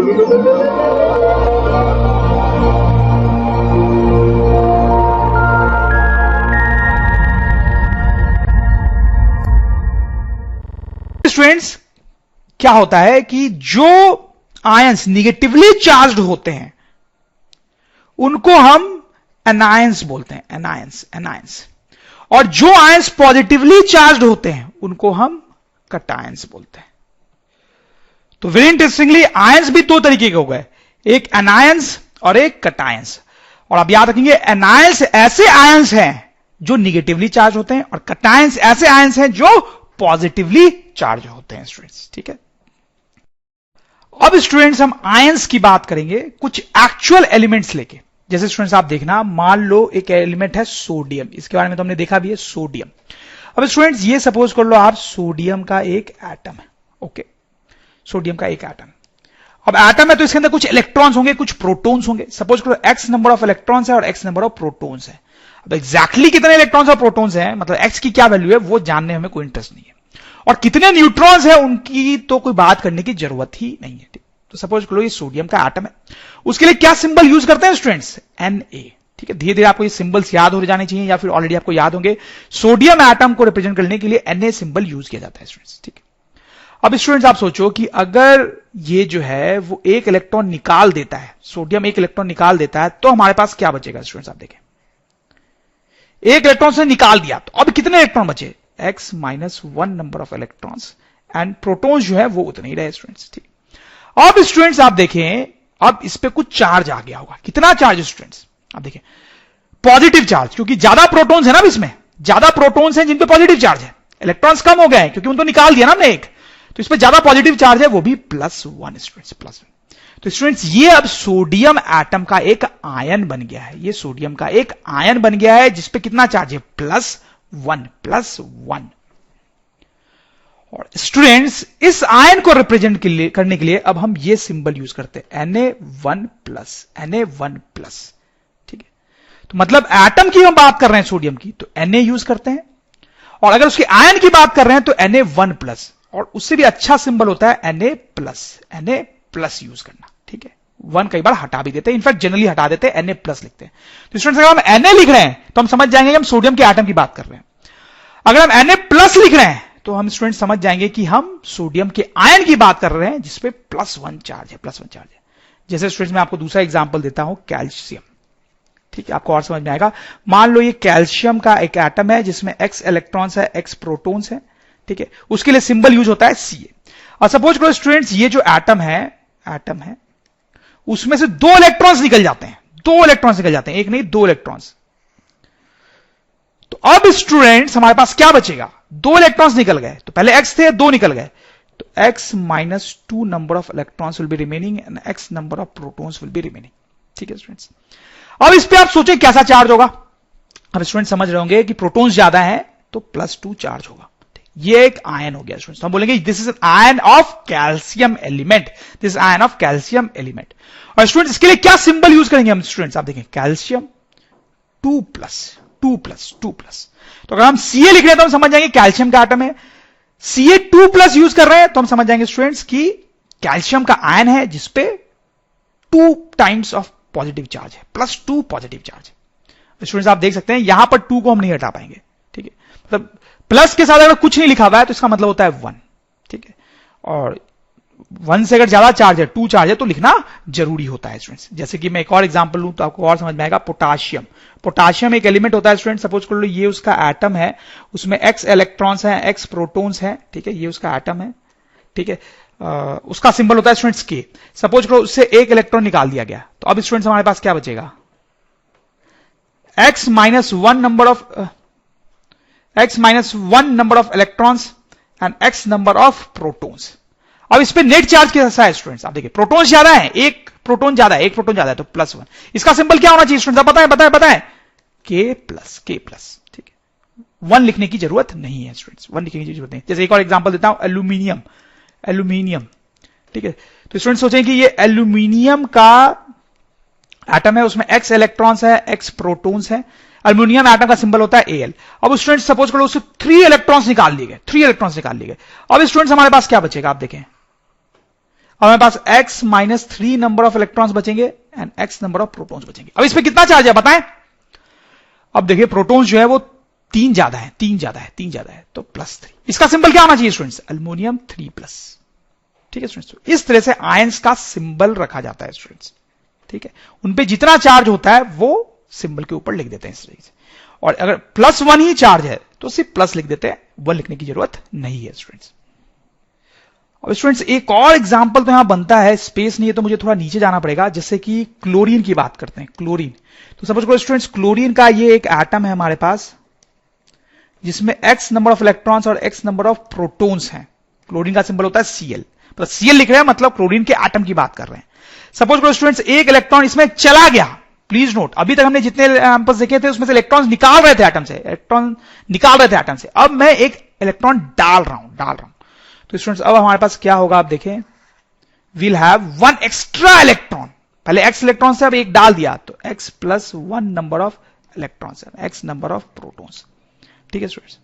Students, क्या होता है कि जो आयंस निगेटिवली चार्ज्ड होते हैं उनको हम एनायंस बोलते हैं, एनायंस। और जो आयंस पॉजिटिवली चार्ज्ड होते हैं उनको हम कटायंस बोलते हैं। तो वेरी इंटरेस्टिंगली आयंस भी दो तरीके के हो गए, एक एनायंस और एक कटायंस। और आप याद रखेंगे, एनायंस ऐसे आयंस हैं जो निगेटिवली चार्ज होते हैं और कटायंस ऐसे आयंस हैं जो पॉजिटिवली चार्ज होते हैं स्टूडेंट्स। ठीक है, अब स्टूडेंट्स हम आयंस की बात करेंगे कुछ एक्चुअल एलिमेंट्स लेके। जैसे स्टूडेंट्स आप देखना, मान लो एक एलिमेंट है सोडियम, इसके बारे में तो हमने देखा भी है, सोडियम। अब स्टूडेंट्स ये सपोज कर लो आप सोडियम का एक एटम है, ओके, सोडियम का एक एटम। अब एटम है तो इसके अंदर कुछ इलेक्ट्रॉन्स होंगे, कुछ प्रोटॉन्स होंगे। सपोज करो एक्स नंबर ऑफ इलेक्ट्रॉन्स है और एक्स नंबर ऑफ प्रोटॉन्स है। अब एग्जैक्टली कितने इलेक्ट्रॉन्स और प्रोटॉन्स हैं, मतलब एक्स की क्या वैल्यू है, वो जानने में हमें कोई इंटरेस्ट नहीं है। और कितने न्यूट्रॉन्स है उनकी तो कोई बात करने की जरूरत ही नहीं है। तो सपोज करो ये सोडियम का एटम है, उसके लिए क्या सिंबल यूज करते हैं स्टूडेंट्स, Na। ठीक है, धीरे धीरे आपको ये सिंबल्स याद हो जाने चाहिए या फिर ऑलरेडी आपको याद होंगे। सोडियम एटम को रिप्रेजेंट करने के लिए Na सिंबल यूज किया जाता है स्टूडेंट्स। ठीक है, अब स्टूडेंट्स आप सोचो कि अगर ये जो है वो एक इलेक्ट्रॉन निकाल देता है, सोडियम एक इलेक्ट्रॉन निकाल देता है, तो हमारे पास क्या बचेगा स्टूडेंट्स, आप देखें, एक इलेक्ट्रॉन से निकाल दिया तो अब कितने इलेक्ट्रॉन बचे, x-1 number of electrons, and protons जो है वो उतने ही रहे स्टूडेंट्स। ठीक, अब स्टूडेंट्स आप देखें, अब इस पे कुछ चार्ज आ गया होगा। कितना चार्ज स्टूडेंट्स, आप देखें, पॉजिटिव चार्ज, क्योंकि ज्यादा प्रोटॉन्स है ना इसमें, ज्यादा प्रोटॉन्स हैं जिन पे पॉजिटिव चार्ज है। इलेक्ट्रॉन्स कम हो गए हैं क्योंकि उनको निकाल दिया ना हमने एक, तो इस पे ज्यादा पॉजिटिव चार्ज है, वो भी +1 स्टूडेंट्स, +1। तो स्टूडेंट्स ये अब सोडियम एटम का एक आयन बन गया है, ये सोडियम का एक आयन बन गया है जिसपे कितना चार्ज है, +1। और स्टूडेंट्स इस आयन को रिप्रेजेंट करने के लिए अब हम ये सिंबल यूज करते हैं, Na1+। ठीक है, तो मतलब एटम की हम बात कर रहे हैं सोडियम की तो Na यूज करते हैं, और अगर उसके आयन की बात कर रहे हैं तो Na1+, और उससे भी अच्छा सिंबल होता है Na+ यूज करना। ठीक है, 1 कई बार हटा भी देते हैं, इनफैक्ट जनरली हटा देते हैं, Na+ लिखते हैं। तो स्टूडेंट्स अगर हम Na लिख रहे हैं तो हम समझ जाएंगे कि हम सोडियम के एटम की बात कर रहे हैं। अगर हम Na+ लिख रहे हैं तो हम स्टूडेंट समझ जाएंगे कि हम सोडियम के आयन की बात कर रहे हैं जिसपे +1 चार्ज है, जैसे स्टूडेंट्स मैं आपको दूसरा एग्जांपल देता हूं, कैल्शियम। ठीक है, आपको और समझ में आएगा। मान लो ये कैल्शियम का एक एटम है जिसमें x इलेक्ट्रॉन्स है, x प्रोटॉन्स है। ठीक है, उसके लिए सिंबल यूज होता है Ca। और सपोज करो स्टूडेंट्स ये जो एटम है उसमें से 2 इलेक्ट्रॉन्स निकल जाते हैं, 2 इलेक्ट्रॉन्स निकल जाते हैं, एक नहीं 2 इलेक्ट्रॉन्स। तो अब स्टूडेंट्स हमारे पास क्या बचेगा, 2 इलेक्ट्रॉन्स निकल गए, तो पहले x थे, 2 निकल गए, तो x-2 number of electrons will be remaining and x number of protons will be remaining. ठीक है स्टूडेंट्स, अब इस पे आप सोचें कैसा चार्ज होगा। अब स्टूडेंट समझ रहे होंगे कि प्रोटॉन्स ज्यादा है तो +2 चार्ज होगा। ये एक आयन हो गया स्टूडेंट्स, हम बोलेंगे this is an ion of calcium element, this ion of calcium element. और स्टूडेंट्स इसके लिए क्या सिंबल यूज करेंगे हम स्टूडेंट्स, आप देखें, कैल्शियम 2+। तो अगर हम Ca लिख रहे हैं तो हम समझ जाएंगे कैल्शियम का एटम है, Ca2+ यूज कर रहे हैं तो हम समझ जाएंगे स्टूडेंट्स कि कैल्शियम का आयन है जिसपे 2 टाइम्स ऑफ पॉजिटिव चार्ज है, +2 पॉजिटिव चार्ज है। स्टूडेंट्स आप देख सकते हैं यहां पर 2 को हम नहीं हटा पाएंगे। ठीक है, मतलब प्लस के साथ अगर कुछ नहीं लिखा हुआ है तो इसका मतलब होता है 1। ठीक है, और 1 से अगर ज्यादा चार्ज है, 2 चार्ज है, तो लिखना जरूरी होता है स्टूडेंट्स। जैसे कि मैं एक और एग्जांपल लूं तो आपको और समझ में आएगा, पोटाशियम एक एलिमेंट होता है स्टूडेंट। सपोज कर लो ये उसका एटम है, उसमें x इलेक्ट्रॉन्स हैं, x प्रोटॉन्स हैं। ठीक है, ये उसका एटम है। ठीक है, उसका सिंबल होता है स्टूडेंट्स K। सपोज करो उससे एक इलेक्ट्रॉन निकाल दिया गया, तो अब स्टूडेंट्स हमारे पास क्या बचेगा, x-1 number of electrons and x number of protons. अब इस पे नेट चार्ज कैसा है स्टूडेंट्स, आप देखिए, प्रोटॉन्स ज्यादा है, एक प्रोटॉन ज्यादा है तो +1। इसका सिंबल क्या होना चाहिए स्टूडेंट्स, बताएं K+। ठीक है, 1 लिखने की जरूरत नहीं है स्टूडेंट्स, 1 लिखने की जरूरत नहीं। जैसे एक और एग्जांपल देता हूं, एल्यूमिनियम। ठीक है, तो स्टूडेंट्स सोचें कि ये एल्यूमिनियम का एटम है, उसमें x इलेक्ट्रॉन्स है, x प्रोटॉन्स है। एल्यूमिनियम एटम का सिंबल होता है Al। अब स्टूडेंट्स सपोज करो उससे 3 इलेक्ट्रॉन्स निकाल लिए गए, अब स्टूडेंट्स हमारे पास क्या बचेगा, आप देखें, और हमारे पास x minus 3 number of electrons बचेंगे and x number of protons बचेंगे। अब इसमें कितना चार्ज है बताएं। अब देखिए प्रोटॉन्स जो है वो 3 ज्यादा है तो +3। इसका सिंबल क्या होना चाहिए स्टूडेंट्स, एल्युमिनियम 3+। ठीक है स्टूडेंट्स, इस तरह से आयंस का सिंबल रखा जाता है स्टूडेंट्स। ठीक है, उनपे जितना चार्ज होता है वो सिंबल के ऊपर लिख देते हैं इस तरीके से। और अगर +1 ही चार्ज है तो सिर्फ प्लस लिख देते हैं, 1 लिखने की जरूरत नहीं है स्टूडेंट्स। अब स्टूडेंट्स एक और एग्जांपल तो यहां बनता है, स्पेस नहीं है तो मुझे थोड़ा नीचे जाना पड़ेगा, जैसे कि क्लोरीन की बात करते हैं। क्लोरीन, तो सपोज करो स्टूडेंट्स क्लोरीन का ये एक एटम है हमारे पास जिसमें x नंबर ऑफ इलेक्ट्रॉन्स और x नंबर ऑफ प्रोटॉन्स हैं। क्लोरीन का सिंबल होता है Cl, मतलब Cl लिख रहे हैं मतलब क्लोरीन के एटम की बात कर रहे हैं। सपोज करो स्टूडेंट्स एक इलेक्ट्रॉन इसमें चला गया। प्लीज नोट, अभी तक हमने जितने एग्जांपल्स देखे थे उसमें से इलेक्ट्रॉन्स निकाल रहे थे एटम से, अब मैं एक इलेक्ट्रॉन डाल रहा हूं। तो स्टूडेंट्स अब हमारे पास क्या होगा, आप देखें, वील हैव 1 एक्स्ट्रा इलेक्ट्रॉन। पहले x इलेक्ट्रॉन से अब एक डाल दिया तो x + 1 number of electrons, x number of protons. ठीक है स्टूडेंट्स,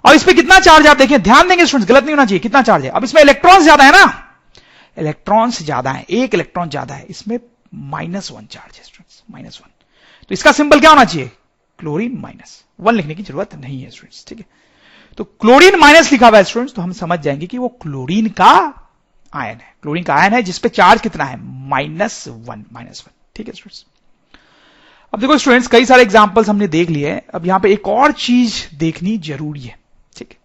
और इसमें कितना चार्ज आप देखें, ध्यान देंगे स्टूडेंट्स, गलत नहीं होना चाहिए, कितना चार्ज है। अब इसमें इलेक्ट्रॉन्स ज्यादा है ना, इलेक्ट्रॉन्स ज्यादा है, एक इलेक्ट्रॉन ज्यादा है, इसमें -1 चार्ज है स्टूडेंट्स, -1। तो इसका सिंबल क्या होना चाहिए, क्लोरीन -1 लिखने की जरूरत नहीं है स्टूडेंट्स। ठीक है, तो क्लोरीन माइनस लिखा हुआ है स्टूडेंट्स, तो हम समझ जाएंगे कि वो क्लोरीन का आयन है, क्लोरीन का आयन है जिसपे चार्ज कितना है, -1। ठीक है स्टूडेंट्स, अब देखो स्टूडेंट्स कई सारे एग्जांपल्स हमने देख लिए हैं, अब यहां पे एक और चीज देखनी जरूरी है। ठीक है,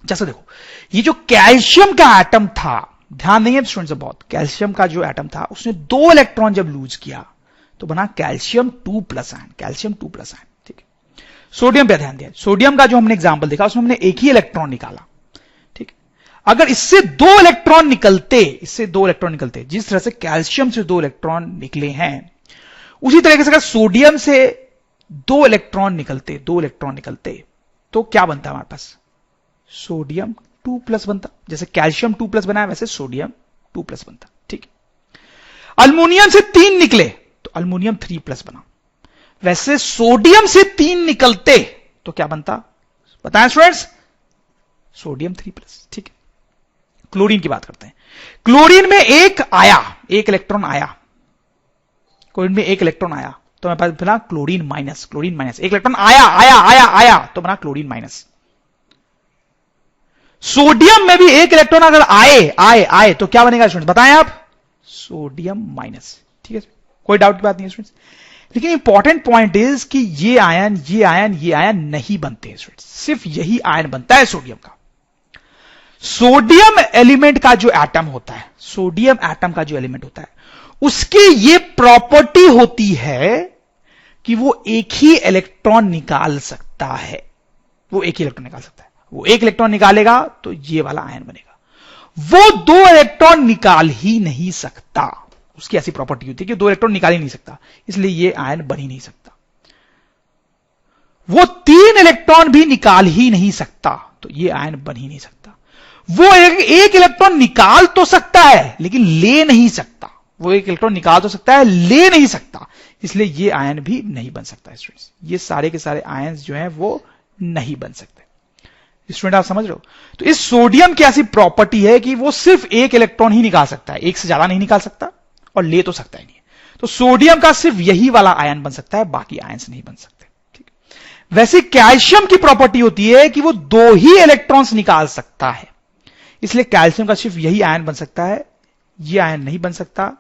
जैसे देखो ये जो कैल्शियम का एटम था, ध्यान देंगे स्टूडेंट्स बहुत, कैल्शियम का जो एटम था उसने 2 इलेक्ट्रॉन जब लूज किया तो बना कैल्शियम 2+ आयन। ठीक है, सोडियम पे ध्यान दिया, सोडियम का जो हमने एग्जांपल देखा उसमें हमने एक ही इलेक्ट्रॉन निकाला। ठीक है, अगर इससे 2 इलेक्ट्रॉन निकलते, जिस तरह से कैल्शियम से 2 इलेक्ट्रॉन निकले हैं, उसी तरीके से अगर सोडियम से 2 इलेक्ट्रॉन निकलते तो क्या बनता है हमारे पास, सोडियम 2+ बनता। जैसे कैल्शियम 2+ बना है वैसे सोडियम 2+ बनता। ठीक है, अल्युमिनियम से 3 निकले तो अल्युमिनियम 3+ बना। वैसे सोडियम से 3 निकलते तो क्या बनता, बताएं स्टूडेंट्स, सोडियम 3+। ठीक है, क्लोरीन की बात करते हैं। क्लोरीन में एक इलेक्ट्रॉन आया, तो मेरे पास बना क्लोरीन माइनस। एक इलेक्ट्रॉन आया तो बना क्लोरीन माइनस। सोडियम में भी एक इलेक्ट्रॉन अगर आए तो क्या बनेगा स्टूडेंट्स, बताएं आप, सोडियम माइनस। ठीक है, कोई डाउट की बात नहीं है स्टूडेंट्स। लेकिन इंपॉर्टेंट पॉइंट इज कि ये आयन नहीं बनते स्टूडेंट्स, सिर्फ यही आयन बनता है सोडियम का। सोडियम एलिमेंट का जो एटम होता है, उसकी ये प्रॉपर्टी होती है कि वो एक ही इलेक्ट्रॉन निकाल सकता है। वो एक इलेक्ट्रॉन निकालेगा तो ये वाला आयन बनेगा। वो 2 इलेक्ट्रॉन निकाल ही नहीं सकता, उसकी ऐसी प्रॉपर्टी होती है कि 2 इलेक्ट्रॉन निकाल ही नहीं सकता, इसलिए ये आयन बन ही नहीं सकता। वो 3 इलेक्ट्रॉन भी निकाल ही नहीं सकता तो ये आयन बन ही नहीं सकता। वो एक इलेक्ट्रॉन निकाल तो सकता है लेकिन ले नहीं सकता, इसलिए ये आयन भी नहीं बन सकता स्टूडेंट्स। ये सारे के सारे आयन्स जो हैं वो नहीं बन सकते। स्टूडेंट आप समझ रहे हो, तो इस सोडियम की ऐसी प्रॉपर्टी है कि वो सिर्फ एक इलेक्ट्रॉन ही निकाल सकता है, एक से ज्यादा नहीं निकाल सकता और ले तो सकता ही नहीं। तो सोडियम का सिर्फ यही वाला आयन बन सकता है, बाकी आयन्स नहीं बन सकते। ठीक है, वैसे कैल्शियम की प्रॉपर्टी होती है कि वो 2 ही इलेक्ट्रॉन्स निकाल सकता है, इसलिए कैल्शियम का सिर्फ यही आयन बन सकता है, ये आयन नहीं बन सकता,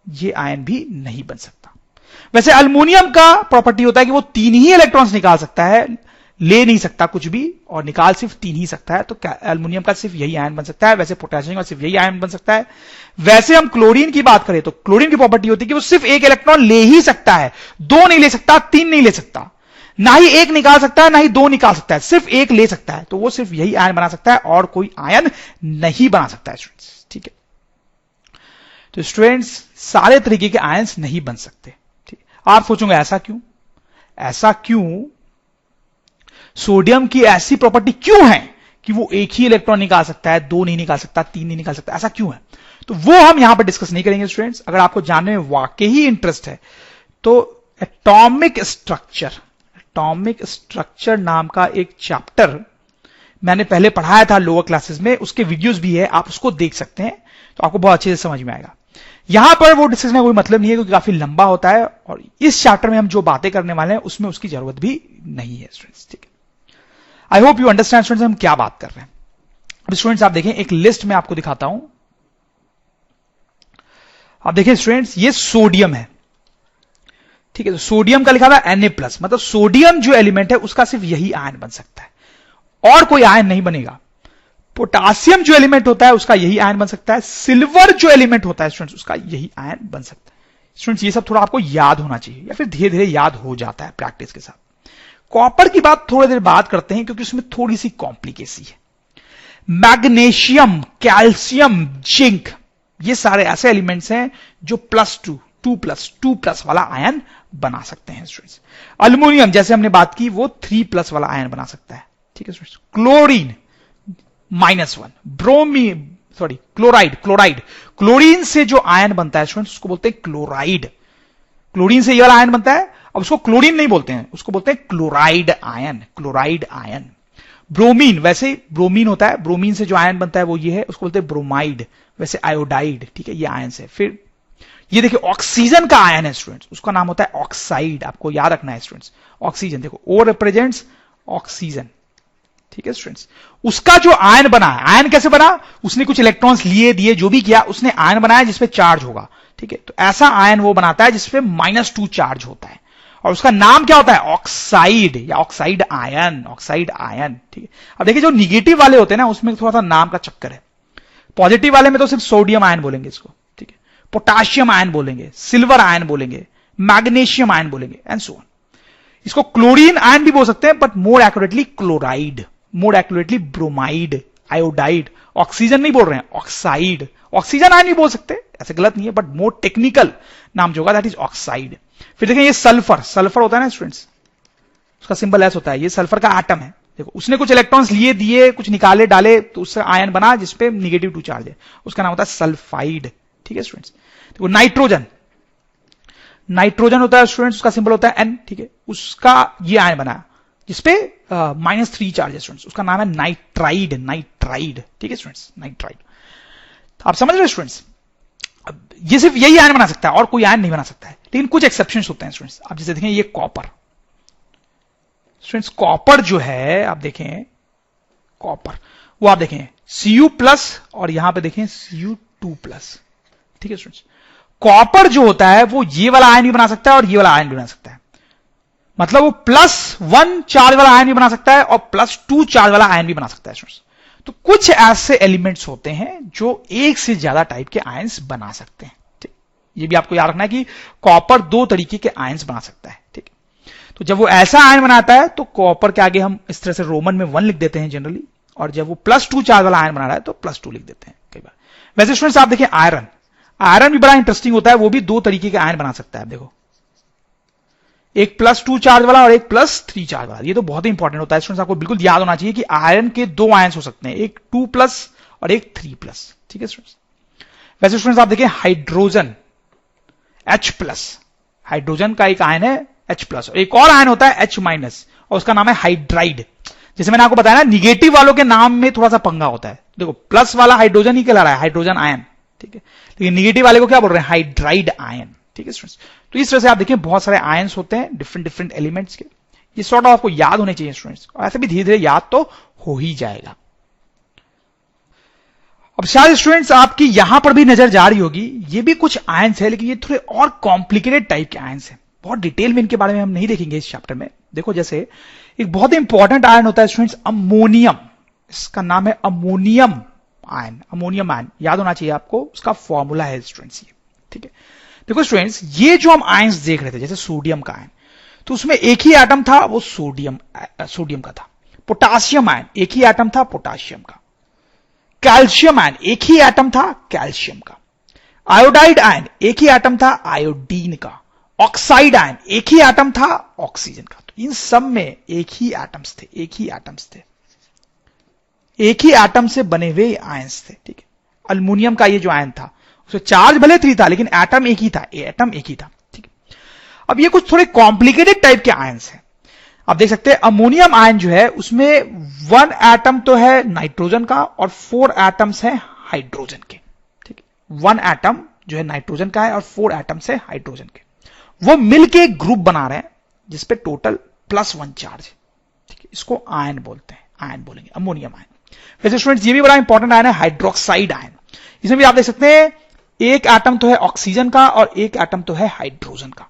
ये आयन भी नहीं बन सकता। वैसे अल्युमिनियम का प्रॉपर्टी होता है कि वो 3 ही इलेक्ट्रॉन्स निकाल सकता है, ले नहीं सकता कुछ भी, और निकाल सिर्फ 3 ही सकता है, तो अल्युमिनियम का सिर्फ यही आयन बन सकता है। वैसे पोटेशियम का सिर्फ यही आयन बन सकता है। वैसे हम क्लोरीन की बात करें तो क्लोरीन की प्रॉपर्टी होती है कि वो सिर्फ एक इलेक्ट्रॉन ले ही सकता है, 2 नहीं ले सकता, 3 नहीं ले सकता, ना ही 1 निकाल सकता है ना ही 2 निकाल सकता है, सिर्फ 1 ले सकता है। तो वो सिर्फ यही आयन बना सकता है और कोई आयन नहीं बना सकता है स्टूडेंट्स। ठीक है, तो स्टूडेंट्स सारे तरीके के आयंस नहीं बन सकते। ठीक, आप सोचोगे ऐसा क्यों, सोडियम की ऐसी प्रॉपर्टी क्यों है कि वो एक ही इलेक्ट्रॉन निकाल सकता है, 2 नहीं निकाल सकता, 3 नहीं निकाल सकता, ऐसा क्यों है? तो वो हम यहां पर डिस्कस नहीं करेंगे स्टूडेंट्स। अगर आपको जानने में वाकई ही इंटरेस्ट है तो एटॉमिक स्ट्रक्चर नाम का एक चैप्टर मैंने पहले पढ़ाया था लोअर क्लासेस में, उसके वीडियोस भी है, आप उसको देख सकते हैं। तो आपको बहुत अच्छे से समझ में आएगा। यहां पर वो डिस्कशन का कोई मतलब नहीं है क्योंकि काफी लंबा होता है और इस चैप्टर में हम जो बातें करने वाले हैं उसमें उसकी जरूरत भी नहीं है स्टूडेंट्स, ठीक है। I hope you understand students हम क्या बात कर रहे हैं। अब स्टूडेंट्स आप देखें, एक लिस्ट में आपको दिखाता हूं। आप देखिए स्टूडेंट्स, ये सोडियम है, ठीक है। तो सोडियम का लिखा हुआ Na+, मतलब सोडियम जो एलिमेंट है उसका सिर्फ यही आयन बन सकता है और कोई आयन नहीं बनेगा। पोटासियम जो एलिमेंट होता है उसका यही आयन बन सकता है। सिल्वर जो एलिमेंट होता है स्टूडेंट्स उसका यही आयन बन सकता है। स्टूडेंट्स ये सब थोड़ा आपको याद होना चाहिए या फिर धीरे धीरे याद हो जाता है प्रैक्टिस के साथ। कॉपर की बात थोड़ी देर बात करते हैं क्योंकि उसमें थोड़ी सी कॉम्प्लिकेसी है। मैग्नीशियम, कैल्शियम, जिंक, ये सारे ऐसे एलिमेंट्स हैं जो +2 वाला आयन बना सकते हैं स्टूडेंट्स। अल्युमिनियम जैसे हमने बात की वो 3+ वाला आयन बना सकता है, ठीक है स्टूडेंट्स। क्लोरीन -1, क्लोराइड, क्लोरीन से जो आयन बनता है स्टूडेंट्स उसको बोलते हैं क्लोराइड। क्लोरीन से ये वाला आयन बनता है, अब उसको क्लोरीन नहीं बोलते हैं, उसको बोलते हैं क्लोराइड आयन। ब्रोमीन, वैसे ब्रोमीन होता है, ब्रोमीन से जो आयन बनता है वो ये है, उसको बोलते हैं ब्रोमाइड, वैसे आयोडाइड, ठीक है, ये आयन से। फिर ये देखिए ऑक्सीजन का आयन है स्टूडेंट्स, उसका नाम होता है ऑक्साइड। आपको याद रखना है स्टूडेंट्स, ऑक्सीजन, देखो ओ रिप्रेजेंट्स ऑक्सीजन, ठीक है स्टूडेंट्स। उसका जो आयन बना है, आयन कैसे बना, उसने कुछ इलेक्ट्रॉन्स लिए दिए, जो भी किया उसने आयन बनाया जिसपे चार्ज होगा, ठीक है। तो ऐसा आयन वो बनाता है जिसपे -2 चार्ज होता है और उसका नाम क्या होता है, ऑक्साइड या ऑक्साइड आयन, ठीक है। अब देखिए जो निगेटिव वाले होते हैं ना उसमें थोड़ा सा नाम का चक्कर है। पॉजिटिव वाले में तो सिर्फ सोडियम आयन बोलेंगे इसको, ठीक है, पोटाशियम आयन बोलेंगे, सिल्वर आयन बोलेंगे, मैग्नीशियम आयन बोलेंगे एंड सो ऑन। इसको क्लोरीन आयन भी बोल सकते हैं but more accurately chloride, more accurately bromide, iodide. Oxygen नहीं बोल रहे हैं, ऑक्साइड। ऑक्सीजन आयन भी बोल सकते हैं, ऐसे गलत नहीं है, बट मोर टेक्निकल नाम जो होगा दैट इज ऑक्साइड। फिर देखें ये सल्फर होता है ना स्टूडेंट्स, उसका सिंबल एस होता है, ये सल्फर का एटम है। देखो उसने कुछ इलेक्ट्रॉन्स लिए दिए, कुछ निकाले डाले, तो उससे आयन बना जिसपे -2 चार्ज है, उसका नाम होता है सल्फाइड, ठीक है स्टूडेंट्स। देखो नाइट्रोजन होता है स्टूडेंट्स, उसका सिंबल होता है N, ठीक है, उसका ये आयन बना जिसपे -3 चार्ज है स्टूडेंट्स, उसका नाम है नाइट्राइड, ठीक है स्टूडेंट्स, नाइट्राइड। आप समझ रहे हो स्टूडेंट्स, ये सिर्फ यही आयन बना सकता है और कोई आयन नहीं बना सकता है, लेकिन कुछ एक्सेप्शंस होते हैं स्टूडेंट्स। आप जैसे देखें ये कॉपर, स्टूडेंट्स कॉपर जो है, आप देखें कॉपर, वो आप देखें Cu+ और यहां पे देखें Cu2+, ठीक है स्टूडेंट्स। कॉपर जो होता है वो ये वाला आयन भी बना सकता है और ये वाला आयन भी बना सकता है, मतलब वो +1 चार्ज वाला आयन भी बना सकता है और +2 चार्ज वाला आयन भी बना सकता है स्टूडेंट्स। तो कुछ ऐसे एलिमेंट्स होते हैं जो एक से ज्यादा टाइप के आयंस बना सकते हैं, ठीक। ये भी आपको याद रखना है कि कॉपर 2 तरीके के आयंस बना सकता है, ठीक। तो जब वो ऐसा आयन बनाता है तो कॉपर के आगे हम इस तरह से रोमन में 1 लिख देते हैं जनरली, और जब वो +2 चार्ज वाला आयन बना रहा है तो +2 लिख देते हैं कई बार। वैसे स्टूडेंट्स आप देखिए आयरन भी बड़ा इंटरेस्टिंग होता है, वो भी 2 तरीके के आयन बना सकता है। देखो एक +2 चार्ज वाला और एक +3 चार्ज वाला, ये तो बहुत ही इंपॉर्टेंट होता है स्टूडेंट्स, आपको बिल्कुल याद होना चाहिए कि आयरन के 2 आयंस हो सकते हैं, एक 2+ और एक 3+, ठीक है स्टूडेंट्स। वैसे स्टूडेंट्स आप देखिए हाइड्रोजन H+, हाइड्रोजन का एक आयन है H+, और एक और आयन होता है H- और उसका नाम है हाइड्राइड। जैसे मैंने आपको बताया ना, निगेटिव वालों के नाम में थोड़ा सा पंगा होता है। देखो प्लस वाला हाइड्रोजन ही कहला रहा है, हाइड्रोजन आयन, ठीक है, लेकिन निगेटिव वाले को क्या बोल रहे हैं, हाइड्राइड आयन, ठीक है स्टूडेंट्स। तो इस तरह से आप देखिए बहुत सारे आयंस होते हैं डिफरेंट एलिमेंट्स के, ये सॉर्ट ऑफ आपको याद होने चाहिए स्टूडेंट्स, और ऐसे भी धीरे धीरे याद तो हो ही जाएगा। अब शायद स्टूडेंट्स आपकी यहां पर भी नजर जा रही होगी, ये भी कुछ आयंस है लेकिन ये थोड़े और कॉम्प्लिकेटेड टाइप के आयंस हैं, बहुत डिटेल में इनके बारे में हम नहीं देखेंगे इस चैप्टर में। देखो जैसे एक बहुत इंपॉर्टेंट आयन होता है स्टूडेंट्स अमोनियम, इसका नाम है अमोनियम आयन, अमोनियम आयन याद होना चाहिए आपको, उसका फॉर्मूला है स्टूडेंट्स ये, ठीक है। देखो स्टूडेंट्स ये जो हम आयंस देख रहे थे जैसे सोडियम का आयन, तो उसमें एक ही एटम था, वो सोडियम का था। पोटासियम आयन एक ही एटम था, पोटासियम का। कैल्शियम आयन एक ही एटम था, कैल्शियम का। आयोडाइड आयन एक ही एटम था, आयोडीन का। ऑक्साइड आयन एक ही एटम था, ऑक्सीजन का। तो इन सब में एक ही एटम्स थे, एक ही एटम से बने हुए आयंस थे, ठीक है। अल्युमिनियम का ये जो आयन था उसमें चार्ज भले 3 था लेकिन एटम एक ही था, ठीक है। अब ये कुछ थोड़े कॉम्प्लिकेटेड टाइप के आयंस हैं। आप देख सकते हैं अमोनियम आयन जो है उसमें 1 एटम तो है नाइट्रोजन का और 4 एटम्स हैं हाइड्रोजन के, ठीक है। 1 एटम जो है नाइट्रोजन का है और 4 एटम्स है हाइड्रोजन के, वो मिलके एक ग्रुप बना रहे हैं जिसपे टोटल +1 चार्ज है, ठीक है। इसको आयन बोलते हैं, आयन बोलेंगे, अमोनियम आयन। वैसे स्टूडेंट्स ये भी बड़ा इंपॉर्टेंट आयन है हाइड्रोक्साइड आयन। इसमें भी आप देख सकते हैं एक एटम तो है ऑक्सीजन का और एक एटम तो है हाइड्रोजन का,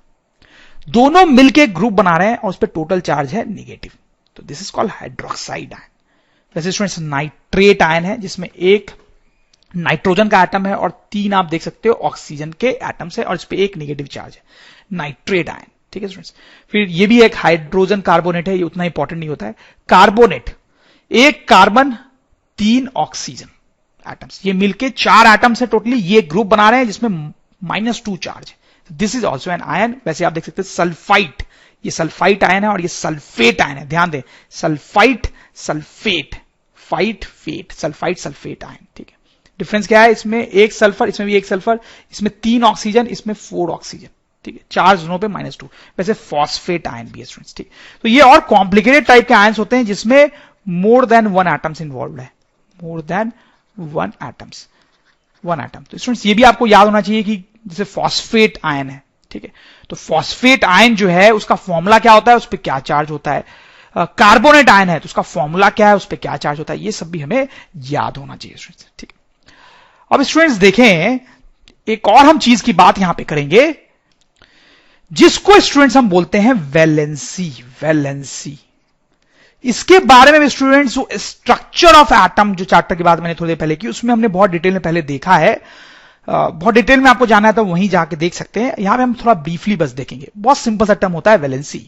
दोनों मिलके ग्रुप बना रहे हैं और उस पर टोटल चार्ज है नेगेटिव, तो this is called hydroxide ion. वैसे स्टूडेंट्स नाइट्रेट आयन है जिसमें एक नाइट्रोजन का एटम है और 3 आप देख सकते हो ऑक्सीजन के एटम्स है और इस पे एक नेगेटिव चार्ज है, नाइट्रेट आयन, ठीक है स्टूडेंट्स। फिर ये भी एक हाइड्रोजन कार्बोनेट है, ये उतना इंपॉर्टेंट नहीं होता है। कार्बोनेट, एक कार्बन 3 ऑक्सीजन एटम्स, ये मिलके 4 एटम्स है टोटली, ये ग्रुप बना रहे हैं जिसमें -2 चार्ज है, this is also an ion. वैसे आप देख सकते हैं सल्फाइट, ये सल्फाइट आयन है और ये सल्फेट आयन है, ध्यान दें सल्फाइट सल्फेट, फाइट फेट, सल्फाइट सल्फेट आयन, ठीक है। डिफरेंस क्या है, इसमें एक सल्फर, इसमें भी एक सल्फर, इसमें 3 ऑक्सीजन, इसमें 4 ऑक्सीजन, ठीक है, चार्ज दोनों पे -2। वैसे फॉस्फेट आयन भी है स्टूडेंट्स, ठीक। तो ये और कॉम्प्लिकेटेड टाइप के आयंस होते हैं जिसमें मोर देन 1 एटम्स इन्वॉल्व है, मोर देन 1 एटम्स, 1 एटम। तो स्टूडेंट्स ये भी आपको याद होना चाहिए कि जैसे फॉस्फेट आयन है, ठीक है, तो फॉस्फेट आयन जो है उसका फॉर्मूला क्या होता है, उस पर क्या चार्ज होता है। कार्बोनेट आयन है तो उसका फॉर्मूला क्या है, उस पर क्या चार्ज होता है, ये सब भी हमें याद होना चाहिए स्टूडेंट्स, ठीक है। अब स्टूडेंट्स देखें एक और हम चीज की बात यहां पे करेंगे जिसको स्टूडेंट्स हम बोलते हैं वैलेंसी, वैलेंसी। इसके बारे में स्टूडेंट्स जो स्ट्रक्चर ऑफ एटम जो चैप्टर की बात मैंने थोड़ी देर पहले की, उसमें हमने बहुत डिटेल में पहले देखा है, बहुत डिटेल में आपको जाना है तो वहीं जाके देख सकते हैं। यहां पे हम थोड़ा ब्रीफली बस देखेंगे, बहुत सिंपल सा टर्म होता है वैलेंसी।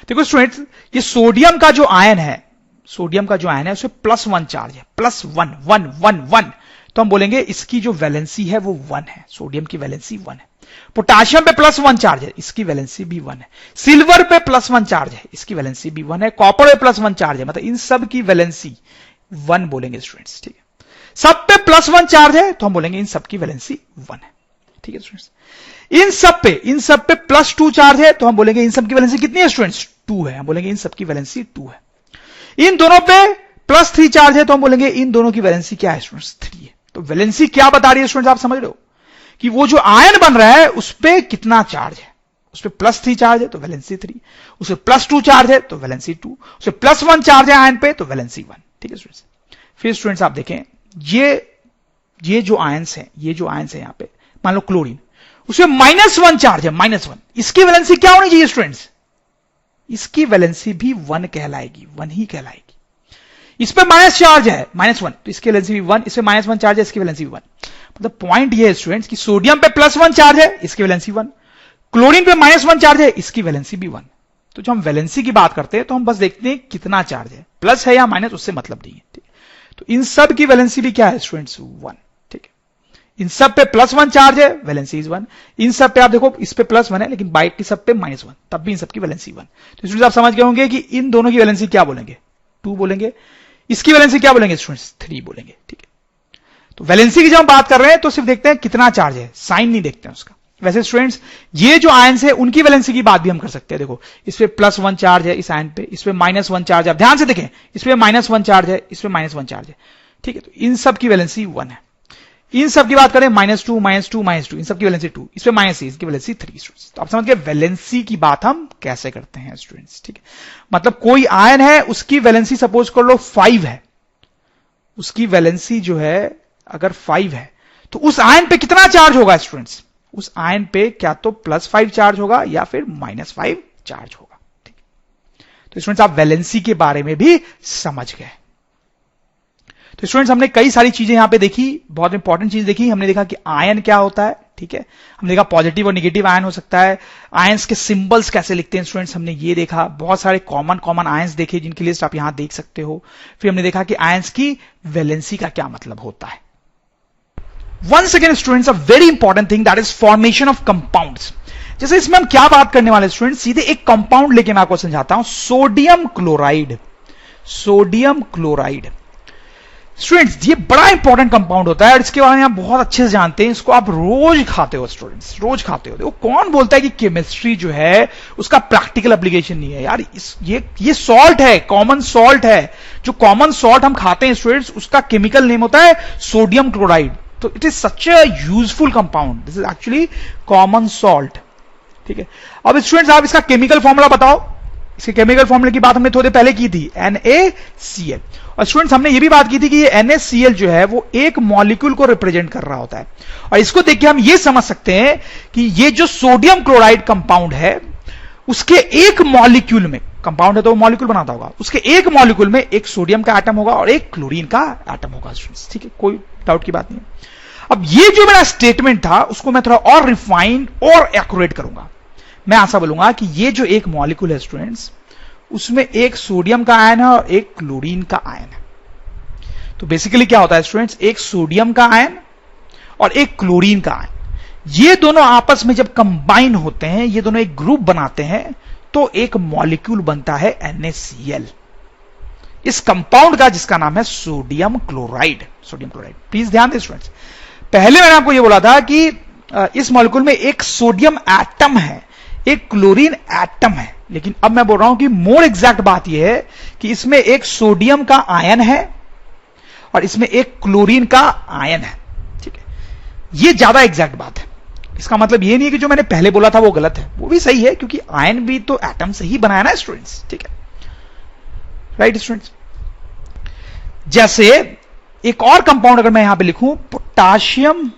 देखो स्टूडेंट्स ये सोडियम का जो आयन है, सोडियम का जो आयन है उसमें +1 चार्ज है, +1 1 1 1, तो हम बोलेंगे इसकी जो वैलेंसी है वो 1 है, सोडियम की वैलेंसी 1 है। पोटाशियम पे +1 चार्ज है, इसकी वैलेंसी भी 1 है। सिल्वर पे +1 चार्ज है, इसकी वैलेंसी भी 1 है। कॉपर पे +1 चार्ज है, मतलब इन सब की वैलेंसी 1 बोलेंगे स्टूडेंट्स, ठीक है। सब पे +1 चार्ज है तो हम बोलेंगे इन सब की वैलेंसी 1 है, ठीक है स्टूडेंट्स। इन सब पे +2 चार्ज है तो हम बोलेंगे इन सब की वैलेंसी कितनी है स्टूडेंट्स, 2 है, हम बोलेंगे इन सब की वैलेंसी 2 है। इन दोनों पे +3 चार्ज है तो हम बोलेंगे इन दोनों की वैलेंसी क्या है स्टूडेंट्स, 3 है। तो वैलेंसी क्या बता रही है स्टूडेंट्स, आप समझ रहे हो कि वो जो आयन बन रहा है उस पे कितना चार्ज है, उस पे +3 चार्ज है तो वैलेंसी 3, उस पे +2 चार्ज है तो वैलेंसी 2, उस पे +1 चार्ज है आयन पे तो वैलेंसी 1, ठीक है स्टूडेंट्स। फिर स्टूडेंट्स आप देखें ये जो आयंस है, ये जो आयंस है यहां पे, मान लो क्लोरीन, उसमें -1 चार्ज है, -1, इसकी वैलेंसी क्या होनी चाहिए स्टूडेंट्स, इसकी वैलेंसी भी 1 कहलाएगी, 1 ही कहलाएगी। इस पे माइनस चार्ज है, -1, तो इसकी वैलेंसी भी 1, इसमें -1 चार्ज है, इसकी वैलेंसी भी 1। मतलब पॉइंट ये है स्टूडेंट्स कि सोडियम पे +1 चार्ज है, इसकी वैलेंसी 1, क्लोरीन पे -1 चार्ज है, इसकी वैलेंसी भी 1। तो जब हम वैलेंसी की बात करते हैं तो हम बस देखते हैं कितना चार्ज है, प्लस है या माइनस, उससे मतलब नहीं है, ठीक है। तो इन सब की वैलेंसी भी क्या है स्टूडेंट्स, 1, ठीक है। इन सब पे +1 चार्ज है, वैलेंसी इज 1। इन सब पे आप देखो इस पे +1 है लेकिन बाइक की सब पे -1, तब भी इन सब की वैलेंसी 1। तो स्टूडेंट्स आप समझ गए होंगे कि इन दोनों की वैलेंसी क्या बोलेंगे, 2 बोलेंगे, इसकी वैलेंसी क्या बोलेंगे स्टूडेंट्स, 3 बोलेंगे, ठीक है। तो वैलेंसी की जब हम बात कर रहे हैं तो सिर्फ देखते हैं कितना चार्ज है, साइन नहीं देखते हैं उसका। वैसे स्टूडेंट्स ये जो आयंस है उनकी वैलेंसी की बात भी हम कर सकते हैं। देखो इस पे +1 चार्ज है इस आयन पे, इस पे -1 चार्ज है, आप ध्यान से देखें, इस पे -1 चार्ज है, इस पे -1 चार्ज है, ठीक है। तो इन सब की वैलेंसी 1 है। इन सब की बात करें -2 -2 -2, इन सब की वैलेंसी 2, इस पे -3, इसकी वैलेंसी 3 स्टूडेंट्स। तो आप समझ गए वैलेंसी की बात हम कैसे करते हैं स्टूडेंट्स, ठीक है। मतलब कोई आयन है उसकी वैलेंसी सपोज कर लो 5 है, उसकी वैलेंसी जो है अगर 5 है तो उस आयन पे कितना चार्ज होगा स्टूडेंट्स, उस आयन पे क्या तो +5 चार्ज होगा या फिर -5 चार्ज होगा, ठीक। तो स्टूडेंट्स आप वैलेंसी के बारे में भी समझ गए। तो स्टूडेंट्स हमने कई सारी चीजें यहां पे देखी, बहुत इंपॉर्टेंट चीज देखी। हमने देखा कि आयन क्या होता है, ठीक है। हमने देखा पॉजिटिव और नेगेटिव आयन हो सकता है, आयंस के सिंबल्स कैसे लिखते हैं स्टूडेंट्स, हमने ये देखा। बहुत सारे कॉमन आयंस देखे जिनकी लिस्ट आप यहां देख सकते हो। फिर हमने देखा कि आयंस की वैलेंसी का क्या मतलब होता है। Once again students, a very important thing that is formation of compounds. जैसे इसमें हम क्या बात करने वाले स्टूडेंट्स, सीधे एक कंपाउंड लेके मैं आपको समझाता हूं, sodium chloride. Sodium chloride students ये बड़ा इंपॉर्टेंट कंपाउंड होता है और इसके बारे में आप बहुत अच्छे से जानते हैं। इसको आप रोज खाते हो स्टूडेंट्स, रोज खाते हो। कौन बोलता है कि केमिस्ट्री जो है उसका प्रैक्टिकल एप्लीकेशन नहीं है यार। ये सॉल्ट है, कॉमन सॉल्ट है। जो कॉमन सॉल्ट हम खाते हैं स्टूडेंट्स उसका केमिकल नेम होता है सोडियम क्लोराइड। तो it is such a useful compound, this is actually common salt, ठीक है। अब स्टूडेंट्स आप इसका केमिकल फॉर्मूला बताओ। इसके केमिकल फॉर्मूले की बात हमने थोड़ी पहले की थी, NaCl। और स्टूडेंट्स हमने ये भी बात की थी कि ये NaCl जो है वो एक मॉलिक्यूल को रिप्रेजेंट कर रहा होता है, और इसको देख के हम ये समझ सकते हैं कि ये जो सोडियम क्लोराइड कंपाउंड है उसके एक मॉलिक्यूल में, कंपाउंड है तो वो मॉलिक्यूल बनाता होगा, उसके एक मॉलिक्यूल में एक सोडियम का एटम होगा और एक क्लोरीन का एटम होगा स्टूडेंट्स, ठीक है, कोई डाउट की बात नहीं है। अब ये जो मेरा स्टेटमेंट था उसको मैं थोड़ा और रिफाइंड और एक्यूरेट करूंगा। मैं ऐसा बोलूंगा कि ये जो एक मॉलिक्यूल है स्टूडेंट्स, उसमें एक सोडियम का आयन है और एक क्लोरीन का आयन है। तो बेसिकली क्या होता है स्टूडेंट्स, एक सोडियम का आयन और एक क्लोरीन का आयन, ये दोनों आपस में जब कंबाइन होते हैं, ये दोनों एक ग्रुप बनाते हैं, तो एक मॉलिक्यूल बनता है NaCl, इस कंपाउंड का जिसका नाम है sodium chloride. Sodium chloride, please ध्यान दें स्टूडेंट्स, पहले मैंने आपको यह बोला था कि इस मॉलिक्यूल में एक सोडियम एटम है, एक क्लोरीन एटम है, लेकिन अब मैं बोल रहा हूं कि मोर एग्जैक्ट बात यह है कि इसमें एक सोडियम का आयन है और इसमें एक क्लोरीन का आयन है, ठीक है। यह ज्यादा एग्जैक्ट बात है। इसका मतलब यह नहीं है कि जो मैंने पहले बोला था वो गलत है, वो भी सही है, क्योंकि आयन भी तो एटम से ही बनाया ना स्टूडेंट्स, ठीक है, राइट स्टूडेंट्स। जैसे एक और कंपाउंड अगर मैं यहां पे लिखूं, पोटाशियम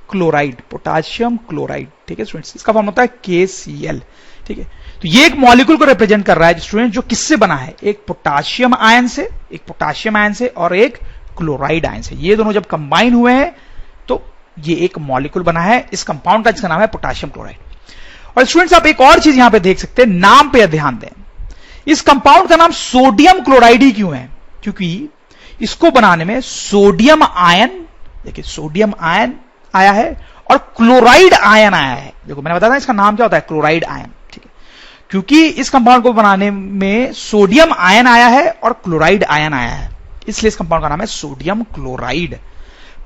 क्लोराइड, पोटाशियम क्लोराइड, ठीक है स्टूडेंट्स, इसका फॉर्म होता है KCl, ठीक है। तो ये एक मॉलिक्यूल को रिप्रेजेंट कर रहा है स्टूडेंट, जो किससे बना है, एक पोटाशियम आयन से, एक पोटाशियम आयन से और एक क्लोराइड आयन से। ये दोनों जब कंबाइन हुए हैं तो ये एक मॉलिक्यूल बना है इस कंपाउंड का, जिसका नाम है पोटाशियम क्लोराइड। और स्टूडेंट्स आप एक और चीज यहां पे देख सकते हैं, नाम पे ध्यान दें, इस कंपाउंड का नाम सोडियम क्लोराइड ही क्यों है, क्योंकि इसको बनाने में सोडियम आयन, देखिए सोडियम आयन आया है और क्लोराइड आयन आया है। देखो मैंने बताया था इसका नाम क्या होता है, क्लोराइड आयन, ठीक है, क्योंकि इस कंपाउंड को बनाने में सोडियम आयन आया है और क्लोराइड आयन आया है, इसलिए इस कंपाउंड का नाम है सोडियम क्लोराइड।